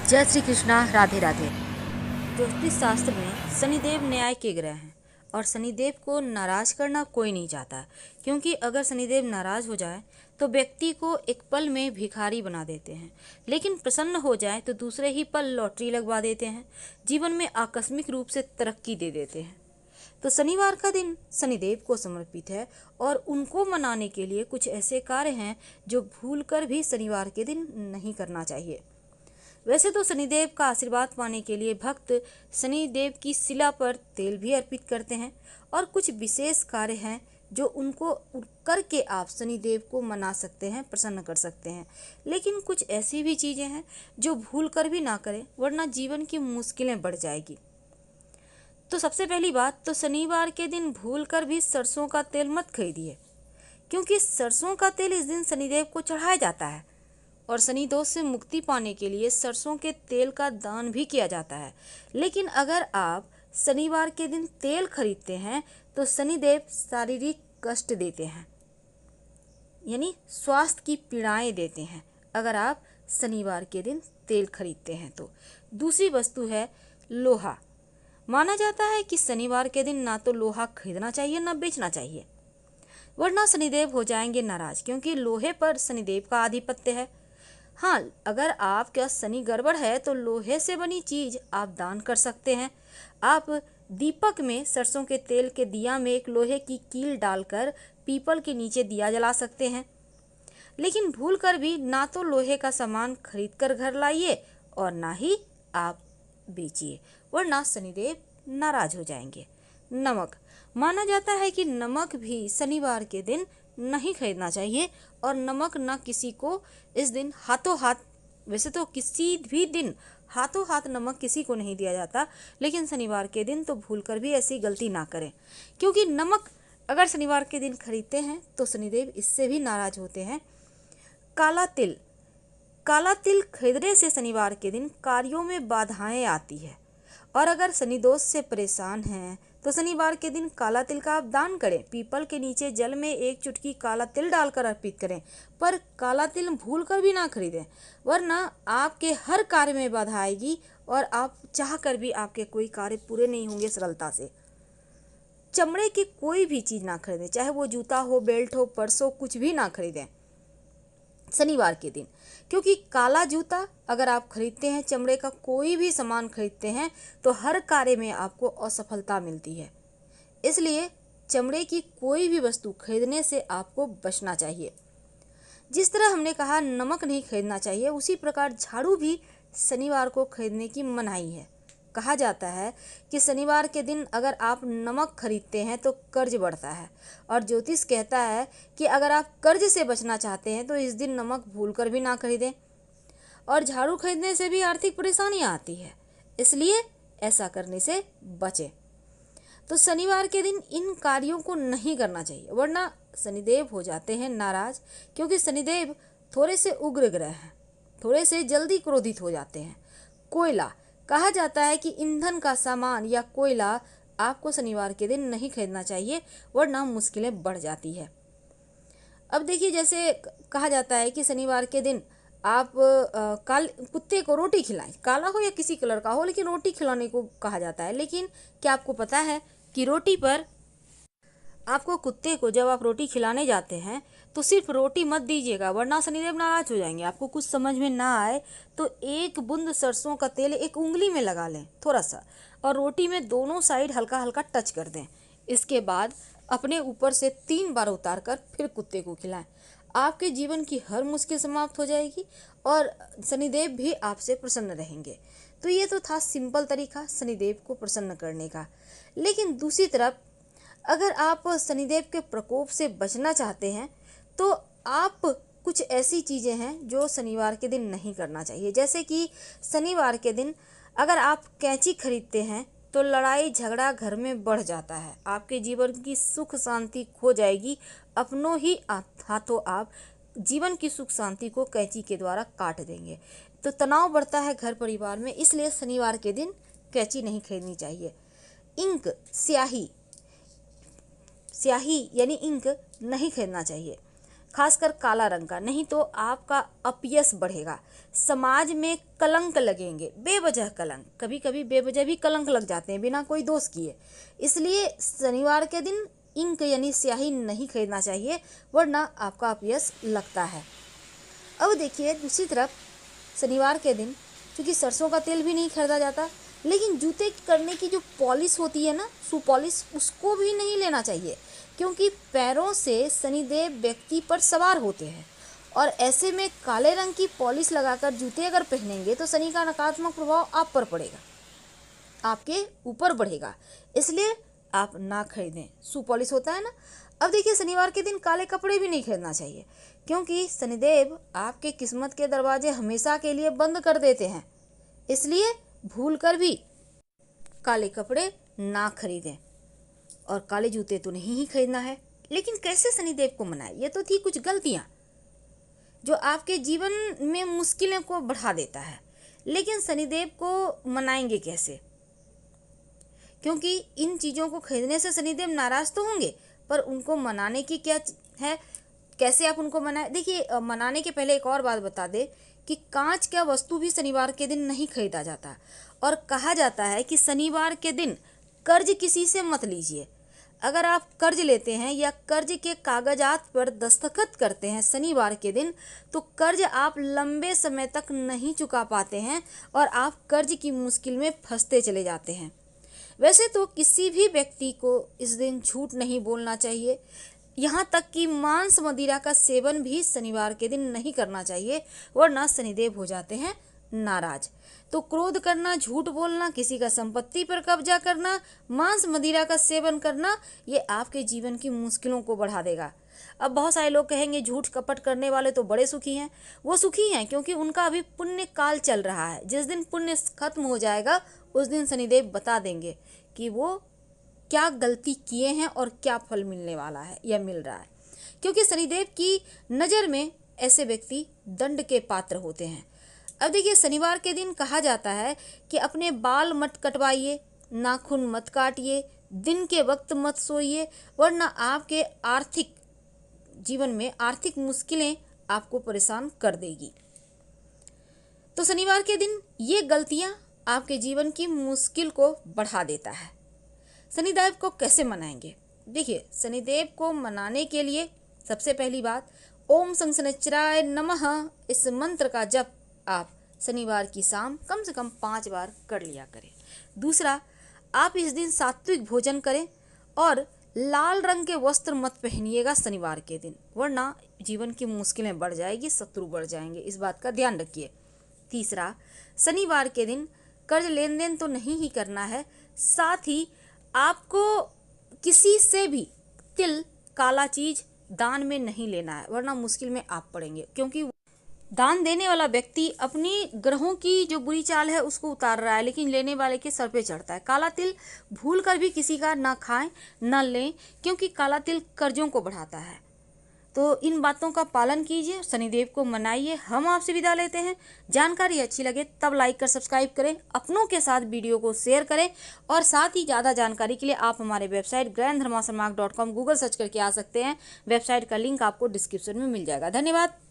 जय श्री कृष्णा। राधे राधे। ज्योतिष शास्त्र में शनिदेव न्याय के ग्रह हैं और शनिदेव को नाराज करना कोई नहीं चाहता, क्योंकि अगर शनिदेव नाराज हो जाए तो व्यक्ति को एक पल में भिखारी बना देते हैं, लेकिन प्रसन्न हो जाए तो दूसरे ही पल लॉटरी लगवा देते हैं, जीवन में आकस्मिक रूप से तरक्की दे देते हैं। तो शनिवार का दिन शनिदेव को समर्पित है और उनको मनाने के लिए कुछ ऐसे कार्य हैं जो भूलकर भी शनिवार के दिन नहीं करना चाहिए। वैसे तो शनिदेव का आशीर्वाद पाने के लिए भक्त शनिदेव की शिला पर तेल भी अर्पित करते हैं और कुछ विशेष कार्य हैं जो उनको करके आप शनिदेव को मना सकते हैं, प्रसन्न कर सकते हैं। लेकिन कुछ ऐसी भी चीज़ें हैं जो भूल कर भी ना करें, वरना जीवन की मुश्किलें बढ़ जाएगी। तो सबसे पहली बात तो शनिवार के दिन भूल कर भी सरसों का तेल मत खरीदिए, क्योंकि सरसों का तेल इस दिन शनिदेव को चढ़ाया जाता है और शनि दोष से मुक्ति पाने के लिए सरसों के तेल का दान भी किया जाता है। लेकिन अगर आप शनिवार के दिन तेल खरीदते हैं तो शनिदेव शारीरिक कष्ट देते हैं, यानी स्वास्थ्य की पीड़ाएं देते हैं अगर आप शनिवार के दिन तेल खरीदते हैं तो। दूसरी वस्तु है लोहा। माना जाता है कि शनिवार के दिन ना तो लोहा खरीदना चाहिए ना बेचना चाहिए, वरना शनिदेव हो जाएंगे नाराज, क्योंकि लोहे पर शनिदेव का आधिपत्य है। हाँ, अगर आपका शनि गड़बड़ है तो लोहे से बनी चीज आप दान कर सकते हैं। आप दीपक में सरसों के तेल के दिया में एक लोहे की कील डालकर पीपल के नीचे दिया जला सकते हैं। लेकिन भूल कर भी ना तो लोहे का सामान खरीद कर घर लाइए और ना ही आप बेचिए, वरना शनिदेव नाराज हो जाएंगे। नमक। माना जाता है कि नमक भी शनिवार के दिन नहीं खरीदना चाहिए और नमक न किसी को इस दिन हाथों हाथ, वैसे तो किसी भी दिन हाथों हाथ नमक किसी को नहीं दिया जाता, लेकिन शनिवार के दिन तो भूलकर भी ऐसी गलती ना करें, क्योंकि नमक अगर शनिवार के दिन खरीदते हैं तो शनिदेव इससे भी नाराज होते हैं। काला तिल। काला तिल खरीदने से शनिवार के दिन कार्यों में बाधाएं आती है और अगर शनि दोष से परेशान हैं तो शनिवार के दिन काला तिल का आप दान करें। पीपल के नीचे जल में एक चुटकी काला तिल डालकर अर्पित करें, पर काला तिल भूल कर भी ना खरीदें, वरना आपके हर कार्य में बाधा आएगी और आप चाह कर भी आपके कोई कार्य पूरे नहीं होंगे सरलता से। चमड़े की कोई भी चीज़ ना खरीदें, चाहे वो जूता हो, बेल्ट हो, पर्स हो, कुछ भी ना खरीदें शनिवार के दिन, क्योंकि काला जूता अगर आप खरीदते हैं, चमड़े का कोई भी सामान खरीदते हैं तो हर कार्य में आपको असफलता मिलती है। इसलिए चमड़े की कोई भी वस्तु खरीदने से आपको बचना चाहिए। जिस तरह हमने कहा नमक नहीं खरीदना चाहिए, उसी प्रकार झाड़ू भी शनिवार को खरीदने की मनाही है। कहा जाता है कि शनिवार के दिन अगर आप नमक खरीदते हैं तो कर्ज बढ़ता है और ज्योतिष कहता है कि अगर आप कर्ज से बचना चाहते हैं तो इस दिन नमक भूलकर भी ना खरीदें। और झाड़ू खरीदने से भी आर्थिक परेशानियां आती है, इसलिए ऐसा करने से बचें। तो शनिवार के दिन इन कार्यों को नहीं करना चाहिए, वरना शनिदेव हो जाते हैं नाराज, क्योंकि शनिदेव थोड़े से उग्र ग्रह हैं, थोड़े से जल्दी क्रोधित हो जाते हैं। कोयला। कहा जाता है कि ईंधन का सामान या कोयला आपको शनिवार के दिन नहीं खरीदना चाहिए, वरना मुश्किलें बढ़ जाती है। अब देखिए, जैसे कहा जाता है कि शनिवार के दिन आप कुत्ते को रोटी खिलाएं, काला हो या किसी कलर का हो, लेकिन रोटी खिलाने को कहा जाता है। लेकिन क्या आपको पता है कि रोटी पर आपको कुत्ते को जब आप रोटी खिलाने जाते हैं तो सिर्फ रोटी मत दीजिएगा, वरना शनिदेव नाराज हो जाएंगे। आपको कुछ समझ में ना आए तो एक बूंद सरसों का तेल एक उंगली में लगा लें थोड़ा सा, और रोटी में दोनों साइड हल्का हल्का टच कर दें। इसके बाद अपने ऊपर से 3 बार उतार कर फिर कुत्ते को खिलाएं। आपके जीवन की हर मुश्किल समाप्त हो जाएगी और शनिदेव भी आपसे प्रसन्न रहेंगे। तो ये तो था सिंपल तरीका शनिदेव को प्रसन्न करने का। लेकिन दूसरी तरफ अगर आप शनिदेव के प्रकोप से बचना चाहते हैं तो आप कुछ ऐसी चीज़ें हैं जो शनिवार के दिन नहीं करना चाहिए। जैसे कि शनिवार के दिन अगर आप कैंची खरीदते हैं तो लड़ाई झगड़ा घर में बढ़ जाता है, आपके जीवन की सुख शांति खो जाएगी। अपनों ही हाथों आप जीवन की सुख शांति को कैंची के द्वारा काट देंगे, तो तनाव बढ़ता है घर परिवार में। इसलिए शनिवार के दिन कैंची नहीं खरीदनी चाहिए। इंक, स्याही यानी इंक नहीं खरीदना चाहिए। खासकर काला रंग का, नहीं तो आपका अपयश बढ़ेगा, समाज में कलंक लगेंगे, बेवजह कलंक, कभी कभी बेवजह भी कलंक लग जाते हैं बिना कोई दोष किए। इसलिए शनिवार के दिन इंक यानी स्याही नहीं खरीदना चाहिए, वरना आपका अपयश लगता है। अब देखिए दूसरी तरफ शनिवार के दिन क्योंकि सरसों का तेल भी नहीं खरीदा जाता, लेकिन जूते करने की जो पॉलिश होती है ना, शू पॉलिश, उसको भी नहीं लेना चाहिए, क्योंकि पैरों से शनिदेव व्यक्ति पर सवार होते हैं और ऐसे में काले रंग की पॉलिश लगाकर जूते अगर पहनेंगे तो शनि का नकारात्मक प्रभाव आप पर पड़ेगा, आपके ऊपर बढ़ेगा, इसलिए आप ना खरीदें। शू पॉलिश होता है ना। अब देखिए शनिवार के दिन काले कपड़े भी नहीं खरीदना चाहिए, क्योंकि शनिदेव आपके किस्मत के दरवाजे हमेशा के लिए बंद कर देते हैं, इसलिए भूलकर भी काले कपड़े ना खरीदें और काले जूते तो नहीं ही खरीदना है। लेकिन कैसे शनिदेव को मनाएं? ये तो थी कुछ गलतियां जो आपके जीवन में मुश्किलें को बढ़ा देता है, लेकिन शनिदेव को मनाएंगे कैसे? क्योंकि इन चीज़ों को खरीदने से शनिदेव नाराज तो होंगे, पर उनको मनाने की क्या है, कैसे आप उनको मनाएं? देखिए मनाने के पहले एक और बात बता दे कि कांच का वस्तु भी शनिवार के दिन नहीं खरीदा जाता और कहा जाता है कि शनिवार के दिन कर्ज किसी से मत लीजिए। अगर आप कर्ज लेते हैं या कर्ज के कागजात पर दस्तखत करते हैं शनिवार के दिन, तो कर्ज आप लंबे समय तक नहीं चुका पाते हैं और आप कर्ज की मुश्किल में फंसते चले जाते हैं। वैसे तो किसी भी व्यक्ति को इस दिन झूठ नहीं बोलना चाहिए, यहाँ तक कि मांस मदिरा का सेवन भी शनिवार के दिन नहीं करना चाहिए, वरना शनिदेव हो जाते हैं नाराज। तो क्रोध करना, झूठ बोलना, किसी का संपत्ति पर कब्जा करना, मांस मदिरा का सेवन करना, ये आपके जीवन की मुश्किलों को बढ़ा देगा। अब बहुत सारे लोग कहेंगे झूठ कपट करने वाले तो बड़े सुखी हैं। वो सुखी हैं क्योंकि उनका अभी पुण्य काल चल रहा है। जिस दिन पुण्य खत्म हो जाएगा उस दिन शनिदेव बता देंगे कि वो क्या गलती किए हैं और क्या फल मिलने वाला है या मिल रहा है, क्योंकि शनिदेव की नज़र में ऐसे व्यक्ति दंड के पात्र होते हैं। अब देखिए शनिवार के दिन कहा जाता है कि अपने बाल मत कटवाइए, नाखून मत काटिए, दिन के वक्त मत सोइए, वरना आपके आर्थिक जीवन में आर्थिक मुश्किलें आपको परेशान कर देगी। तो शनिवार के दिन ये गलतियां आपके जीवन की मुश्किल को बढ़ा देता है। शनिदेव को कैसे मनाएंगे? देखिए शनिदेव को मनाने के लिए सबसे पहली बात, ओम शं शनिश्चराय नमः इस मंत्र का जप आप शनिवार की शाम कम से कम 5 बार कर लिया करें। दूसरा, आप इस दिन सात्विक भोजन करें और लाल रंग के वस्त्र मत पहनिएगा शनिवार के दिन, वरना जीवन की मुश्किलें बढ़ जाएगी, शत्रु बढ़ जाएंगे, इस बात का ध्यान रखिए। तीसरा, शनिवार के दिन कर्ज लेन देन तो नहीं ही करना है, साथ ही आपको किसी से भी तिल, काला चीज दान में नहीं लेना है, वरना मुश्किल में आप पड़ेंगे, क्योंकि दान देने वाला व्यक्ति अपनी ग्रहों की जो बुरी चाल है उसको उतार रहा है, लेकिन लेने वाले के सर पे चढ़ता है। काला तिल भूल कर भी किसी का ना खाएं ना लें, क्योंकि काला तिल कर्जों को बढ़ाता है। तो इन बातों का पालन कीजिए, शनिदेव को मनाइए। हम आपसे विदा लेते हैं। जानकारी अच्छी लगे तब लाइक कर सब्सक्राइब करें, अपनों के साथ वीडियो को शेयर करें और साथ ही ज़्यादा जानकारी के लिए आप हमारे वेबसाइट grandharmasamag.com गूगल सर्च करके आ सकते हैं। वेबसाइट का लिंक आपको डिस्क्रिप्शन में मिल जाएगा। धन्यवाद।